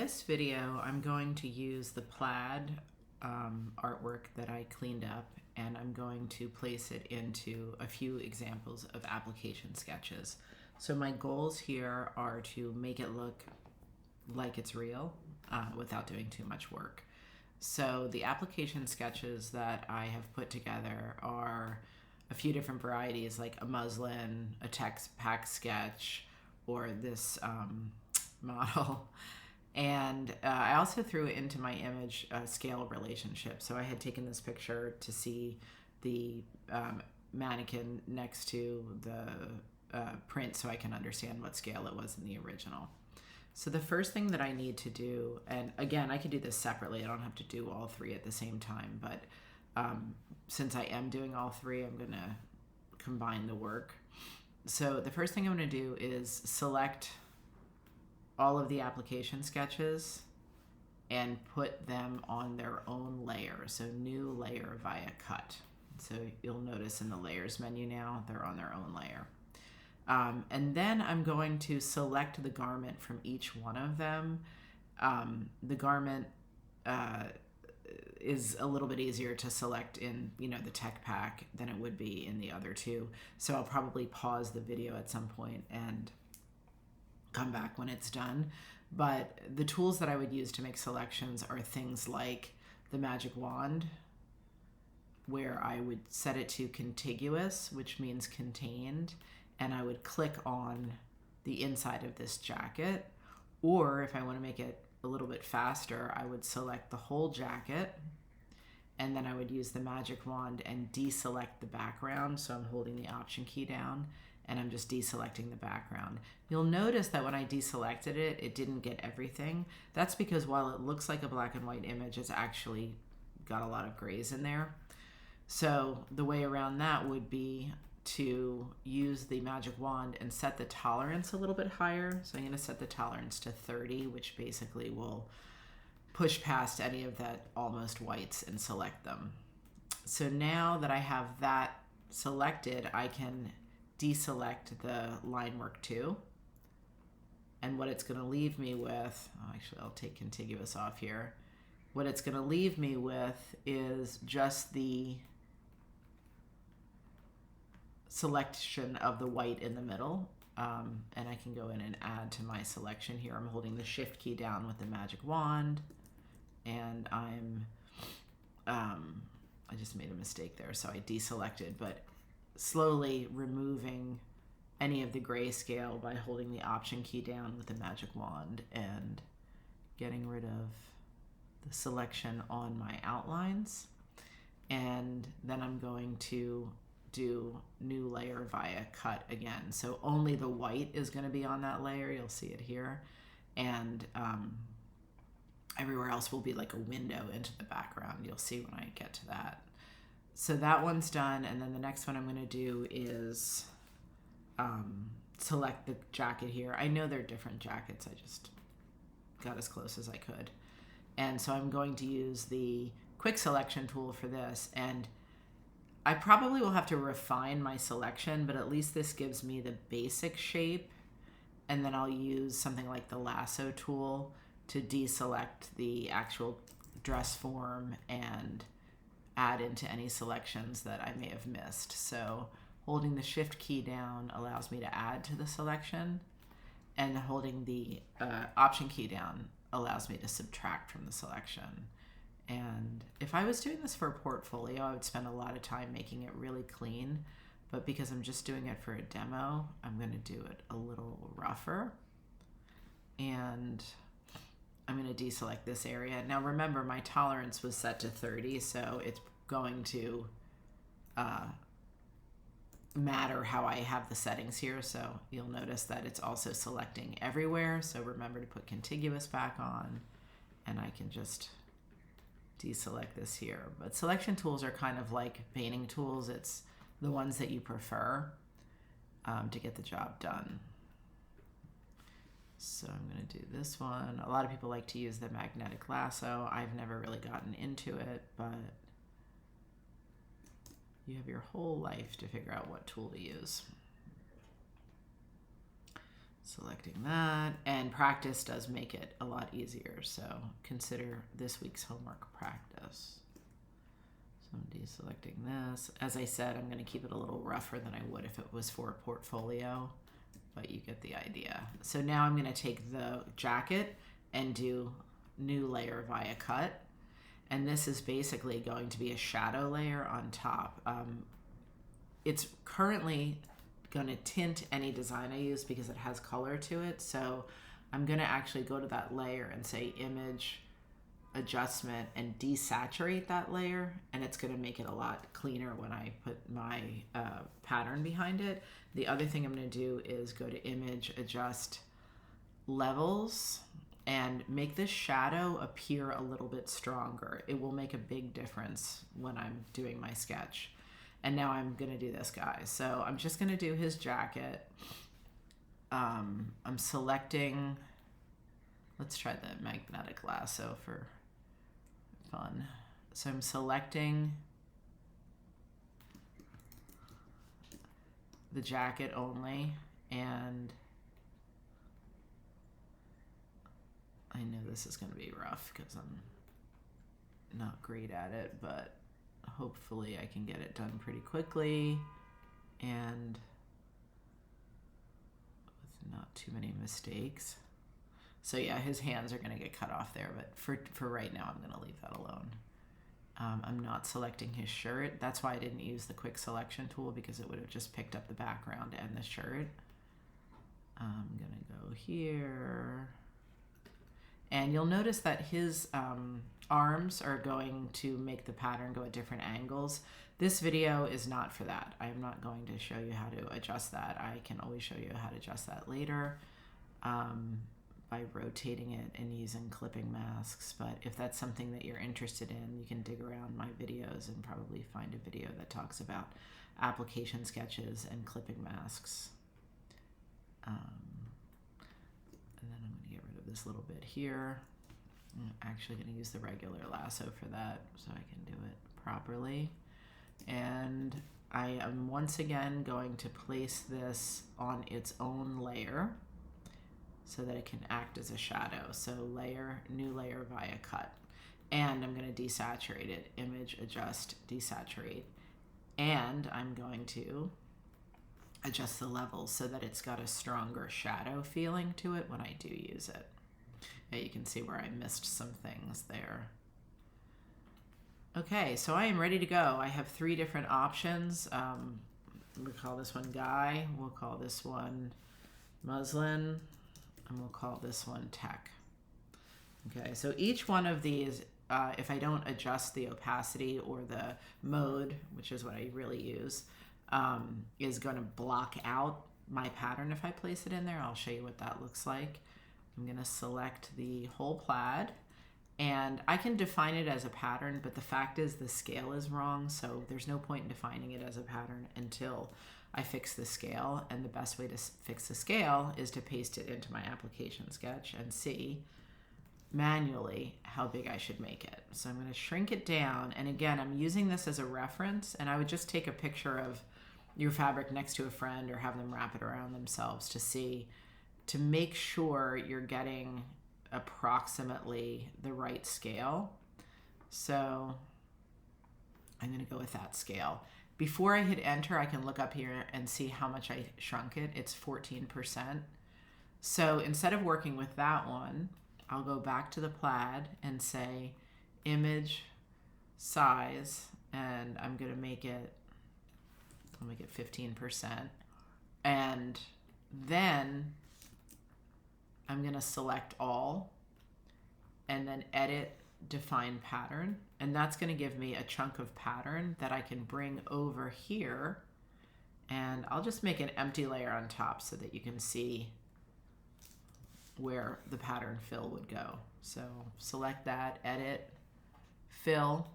this video, I'm going to use the plaid artwork that I cleaned up, and I'm going to place it into a few examples of application sketches. So my goals here are to make it look like it's real without doing too much work. So the application sketches that I have put together are a few different varieties, like a muslin, a text pack sketch, or this model. And I also threw into my image scale relationship. So I had taken this picture to see the mannequin next to the print so I can understand what scale it was in the original. So the first thing that I need to do, and again, I could do this separately. I don't have to do all three at the same time, but since I am doing all three, I'm going to combine the work. So the first thing I'm going to do is select all of the application sketches and put them on their own layer. So new layer via cut. So you'll notice in the layers menu now, they're on their own layer. And then I'm going to select the garment from each one of them. The garment is a little bit easier to select in, the tech pack than it would be in the other two. So I'll probably pause the video at some point and come back when it's done. But the tools that I would use to make selections are things like the magic wand, where I would set it to contiguous, which means contained, and I would click on the inside of this jacket. Or if I want to make it a little bit faster, I would select the whole jacket, and then I would use the magic wand and deselect the background. So I'm holding the Option key down and I'm just deselecting the background. You'll notice that when I deselected it, it didn't get everything. That's because while it looks like a black and white image, it's actually got a lot of grays in there. So the way around that would be to use the magic wand and set the tolerance a little bit higher. So I'm going to set the tolerance to 30, which basically will push past any of that almost whites and select them. So now that I have that selected, I can deselect the line work too. And what it's going to leave me with, actually I'll take contiguous off here. What it's going to leave me with is just the selection of the white in the middle. And I can go in and add to my selection here. I'm holding the Shift key down with the magic wand, and I just made a mistake there, so I deselected, but slowly removing any of the grayscale by holding the Option key down with the magic wand and getting rid of the selection on my outlines. And then I'm going to do new layer via cut again. So only the white is going to be on that layer. You'll see it here. And everywhere else will be like a window into the background. You'll see when I get to that. So that one's done. And then the next one I'm going to do is select the jacket here. I know they're different jackets. I just got as close as I could. And so I'm going to use the quick selection tool for this. And I probably will have to refine my selection, but at least this gives me the basic shape. And then I'll use something like the lasso tool to deselect the actual dress form and add into any selections that I may have missed. So holding the Shift key down allows me to add to the selection, and holding the Option key down allows me to subtract from the selection. And if I was doing this for a portfolio, I would spend a lot of time making it really clean. But because I'm just doing it for a demo, I'm going to do it a little rougher. And I'm going to deselect this area. Now remember, my tolerance was set to 30, so it's going to matter how I have the settings here. So you'll notice that it's also selecting everywhere. So remember to put contiguous back on, and I can just deselect this here. But selection tools are kind of like painting tools. It's the ones that you prefer to get the job done. So I'm going to do this one. A lot of people like to use the magnetic lasso. I've never really gotten into it, but you have your whole life to figure out what tool to use. Selecting that, and practice does make it a lot easier, so consider this week's homework practice. So I'm deselecting this. As I said, I'm going to keep it a little rougher than I would if it was for a portfolio, but you get the idea. So now I'm going to take the jacket and do new layer via cut, and this is basically going to be a shadow layer on top. It's currently going to tint any design I use because it has color to it, so I'm going to actually go to that layer and say image adjustment and desaturate that layer, and it's going to make it a lot cleaner when I put my pattern behind it. The other thing I'm going to do is go to image adjust levels and make this shadow appear a little bit stronger. It will make a big difference when I'm doing my sketch. And now I'm going to do this guy. So I'm just going to do his jacket. I'm selecting, let's try the magnetic lasso for fun. So I'm selecting the jacket only, and I know this is going to be rough because I'm not great at it, but hopefully I can get it done pretty quickly and with not too many mistakes. So yeah, his hands are going to get cut off there, but for right now, I'm going to leave that alone. I'm not selecting his shirt. That's why I didn't use the quick selection tool, because it would have just picked up the background and the shirt. I'm going to go here. And you'll notice that his arms are going to make the pattern go at different angles. This video is not for that. I am not going to show you how to adjust that. I can always show you how to adjust that later by rotating it and using clipping masks. But if that's something that you're interested in, you can dig around my videos and probably find a video that talks about application sketches and clipping masks. And then I'm going to get rid of this little bit here. I'm actually going to use the regular lasso for that so I can do it properly. And I am once again going to place this on its own layer so that it can act as a shadow. So layer, new layer via cut. And I'm going to desaturate it, image, adjust, desaturate. And I'm going to adjust the levels so that it's got a stronger shadow feeling to it when I do use it. Yeah, you can see where I missed some things there. Okay, so I am ready to go. I have 3 different options. We'll call this one Guy, we'll call this one Muslin, and we'll call this one Tech. Okay, so each one of these, if I don't adjust the opacity or the mode, which is what I really use, is going to block out my pattern if I place it in there. I'll show you what that looks like. I'm going to select the whole plaid, and I can define it as a pattern, but the fact is the scale is wrong, so there's no point in defining it as a pattern until I fix the scale. And the best way to fix the scale is to paste it into my application sketch and see manually how big I should make it. So I'm going to shrink it down, and again, I'm using this as a reference, and I would just take a picture of your fabric next to a friend or have them wrap it around themselves to see, to make sure you're getting approximately the right scale. So I'm going to go with that scale. Before I hit enter, I can look up here and see how much I shrunk it. It's 14%. So instead of working with that one, I'll go back to the plaid and say image size, and I'm going to make it, I'll make it 15%. And then I'm going to select all and then edit define pattern, and that's going to give me a chunk of pattern that I can bring over here, and I'll just make an empty layer on top so that you can see where the pattern fill would go. So select that, edit, fill,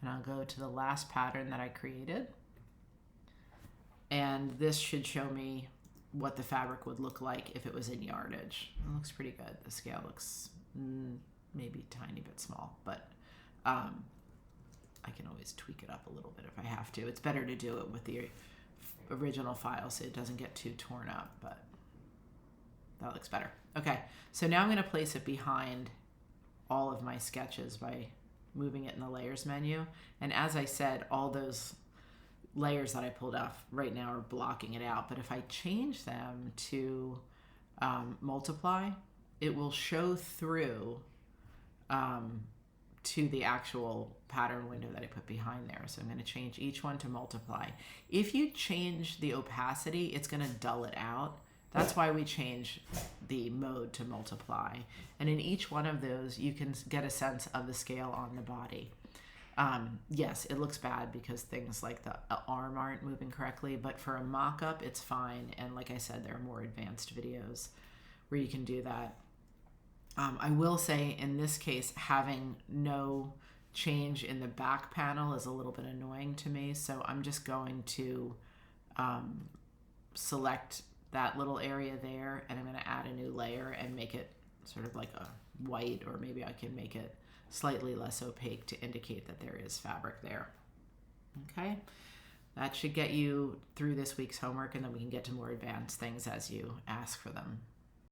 and I'll go to the last pattern that I created, and this should show me what the fabric would look like if it was in yardage. It looks pretty good. The scale looks maybe a tiny bit small, but I can always tweak it up a little bit if I have to. It's better to do it with the original file so it doesn't get too torn up, but that looks better. Okay, so now I'm going to place it behind all of my sketches by moving it in the layers menu. And as I said, all those layers that I pulled off right now are blocking it out. But if I change them to multiply, it will show through to the actual pattern window that I put behind there. So I'm going to change each one to multiply. If you change the opacity, it's going to dull it out. That's why we change the mode to multiply. And in each one of those, you can get a sense of the scale on the body. Yes, it looks bad because things like the arm aren't moving correctly, but for a mock-up, it's fine. And like I said, there are more advanced videos where you can do that. I will say in this case, having no change in the back panel is a little bit annoying to me. So I'm just going to select that little area there, and I'm going to add a new layer and make it sort of like a white, or maybe I can make it slightly less opaque to indicate that there is fabric there. Okay, that should get you through this week's homework, and then we can get to more advanced things as you ask for them.